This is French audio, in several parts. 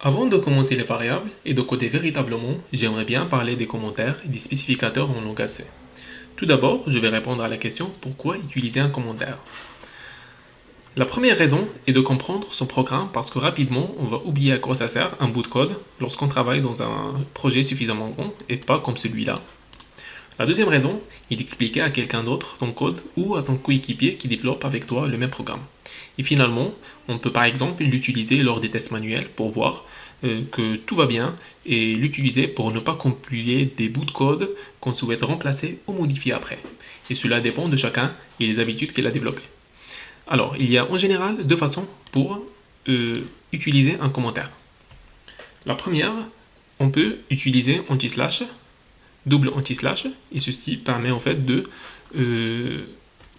Avant de commencer les variables et de coder véritablement, j'aimerais bien parler des commentaires et des spécificateurs en langage C. Tout d'abord, je vais répondre à la question pourquoi utiliser un commentaire. La première raison est de comprendre son programme parce que rapidement, on va oublier à quoi ça sert un bout de code lorsqu'on travaille dans un projet suffisamment grand et pas comme celui-là. La deuxième raison est d'expliquer à quelqu'un d'autre ton code ou à ton coéquipier qui développe avec toi le même programme. Et finalement, on peut par exemple l'utiliser lors des tests manuels pour voir que tout va bien et l'utiliser pour ne pas compiler des bouts de code qu'on souhaite remplacer ou modifier après. Et cela dépend de chacun et des habitudes qu'il a développées. Alors, il y a en général deux façons pour utiliser un commentaire. La première, on peut utiliser anti-slash, double anti-slash, et ceci permet en fait de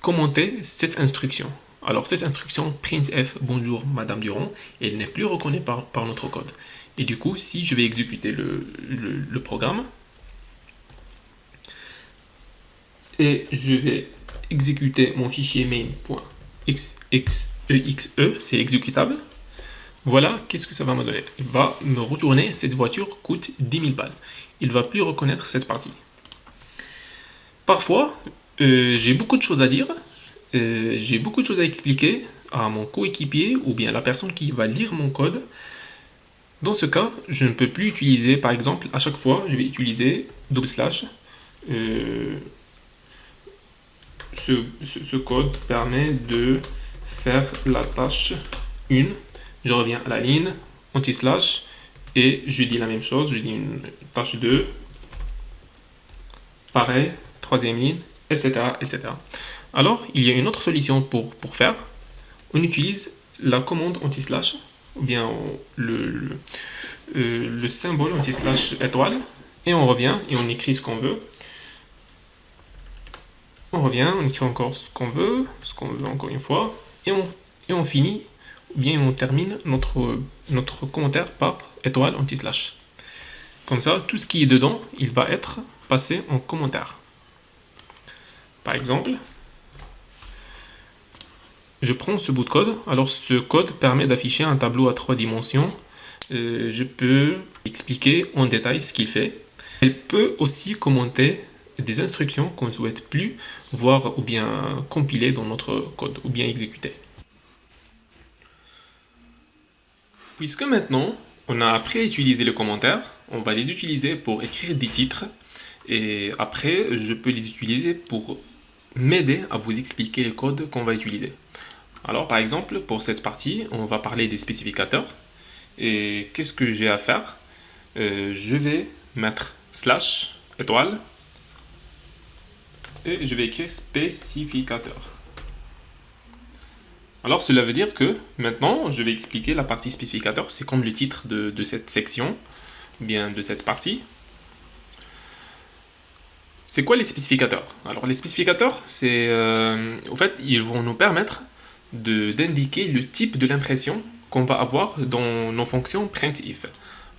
commenter cette instruction. Alors cette instruction printf bonjour Madame Durand, elle n'est plus reconnue par notre code. Et du coup, si je vais exécuter le programme, et je vais exécuter mon fichier main.exe, c'est exécutable, voilà, qu'est-ce que ça va me donner? Il va me retourner cette voiture coûte 10 000 balles. Il ne va plus reconnaître cette partie. Parfois, j'ai beaucoup de choses à dire, j'ai beaucoup de choses à expliquer à mon coéquipier ou bien à la personne qui va lire mon code. Dans ce cas, je ne peux plus utiliser, par exemple, à chaque fois, je vais utiliser double slash. Ce code permet de faire la tâche 1. Je reviens à la ligne, anti-slash, et je dis la même chose, je dis une tâche 2. Pareil, troisième ligne, etc., etc. Alors, il y a une autre solution pour faire. On utilise la commande anti-slash, ou bien le symbole anti-slash étoile, et on revient et on écrit ce qu'on veut. On revient, on écrit encore ce qu'on veut encore une fois, et on finit, ou bien on termine notre commentaire par étoile anti-slash. Comme ça, tout ce qui est dedans, il va être passé en commentaire. Par exemple, je prends ce bout de code. Alors ce code permet d'afficher un tableau à 3 dimensions. Je peux expliquer en détail ce qu'il fait. Elle peut aussi commenter des instructions qu'on ne souhaite plus voir ou bien compiler dans notre code ou bien exécuter. Puisque maintenant on a appris à utiliser les commentaires, on va les utiliser pour écrire des titres et après je peux les utiliser pour m'aider à vous expliquer le code qu'on va utiliser. Alors par exemple pour cette partie on va parler des spécificateurs et qu'est-ce que j'ai à faire? Je vais mettre slash étoile et je vais écrire spécificateur. Alors cela veut dire que maintenant je vais expliquer la partie spécificateur, c'est comme le titre de cette section, bien de cette partie. C'est quoi les spécificateurs? Alors les spécificateurs, c'est en fait ils vont nous permettre d'indiquer le type de l'impression qu'on va avoir dans nos fonctions printf.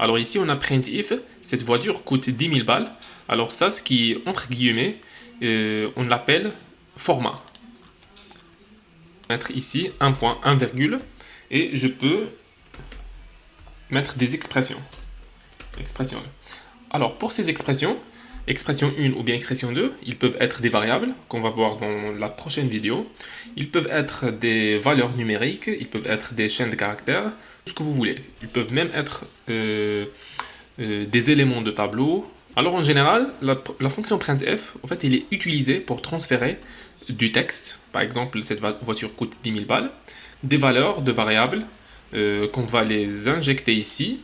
Alors ici on a printf, cette voiture coûte 10 000 balles. Alors ça, ce qui est entre guillemets, on l'appelle format. Mettre ici un point, un virgule, et je peux mettre des expressions. Alors pour ces expressions, expression 1 ou bien expression 2, ils peuvent être des variables qu'on va voir dans la prochaine vidéo. Ils peuvent être des valeurs numériques, ils peuvent être des chaînes de caractères, tout ce que vous voulez. Ils peuvent même être des éléments de tableau. Alors en général, la fonction printf, en fait, elle est utilisée pour transférer du texte. Par exemple, cette voiture coûte 10 000 balles. Des valeurs de variables qu'on va les injecter ici.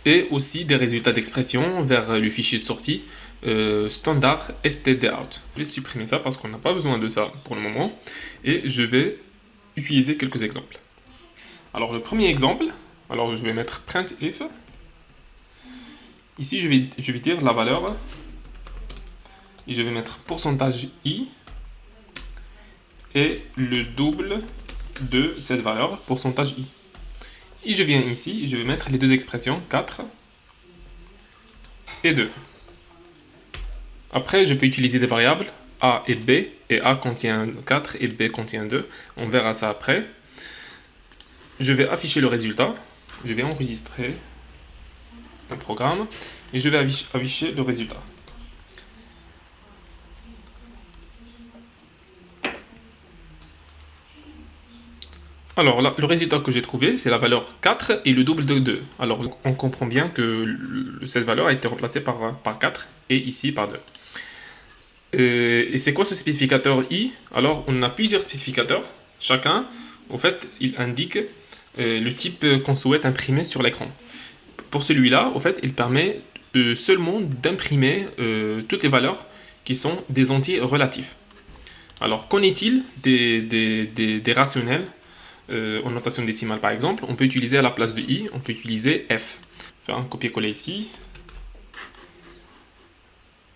Et aussi des résultats d'expression vers le fichier de sortie standard stdout. Je vais supprimer ça parce qu'on n'a pas besoin de ça pour le moment. Et je vais utiliser quelques exemples. Alors le premier exemple, alors je vais mettre printf. Ici je vais dire la valeur et je vais mettre pourcentage %i et le double de cette valeur, pourcentage %i. Et je viens ici, je vais mettre les deux expressions, 4 et 2. Après, je peux utiliser des variables A et B, et A contient 4 et B contient 2. On verra ça après. Je vais afficher le résultat. Je vais enregistrer un programme et je vais afficher le résultat. Alors là, le résultat que j'ai trouvé, c'est la valeur 4 et le double de 2. Alors on comprend bien que cette valeur a été remplacée par 4 et ici par 2. Et c'est quoi ce spécificateur i? Alors on a plusieurs spécificateurs. Chacun, au fait, il indique le type qu'on souhaite imprimer sur l'écran. Pour celui-là, au fait, il permet seulement d'imprimer toutes les valeurs qui sont des entiers relatifs. Alors qu'en est-il des rationnels en notation décimale par exemple? On peut utiliser à la place de i, on peut utiliser f. Faire un copier-coller ici.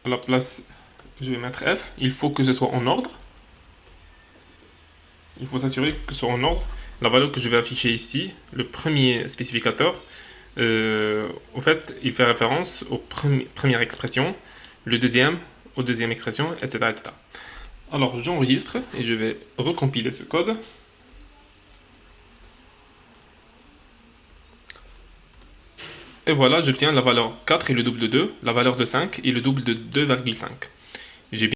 À la place, je vais mettre f. Il faut que ce soit en ordre. Il faut s'assurer que ce soit en ordre. La valeur que je vais afficher ici, le premier spécificateur, au fait, il fait référence aux premières expressions, le deuxième, aux deuxième expression, etc., etc. Alors j'enregistre et je vais recompiler ce code. Et voilà, j'obtiens la valeur 4 et le double de 2, la valeur de 5 et le double de 2,5.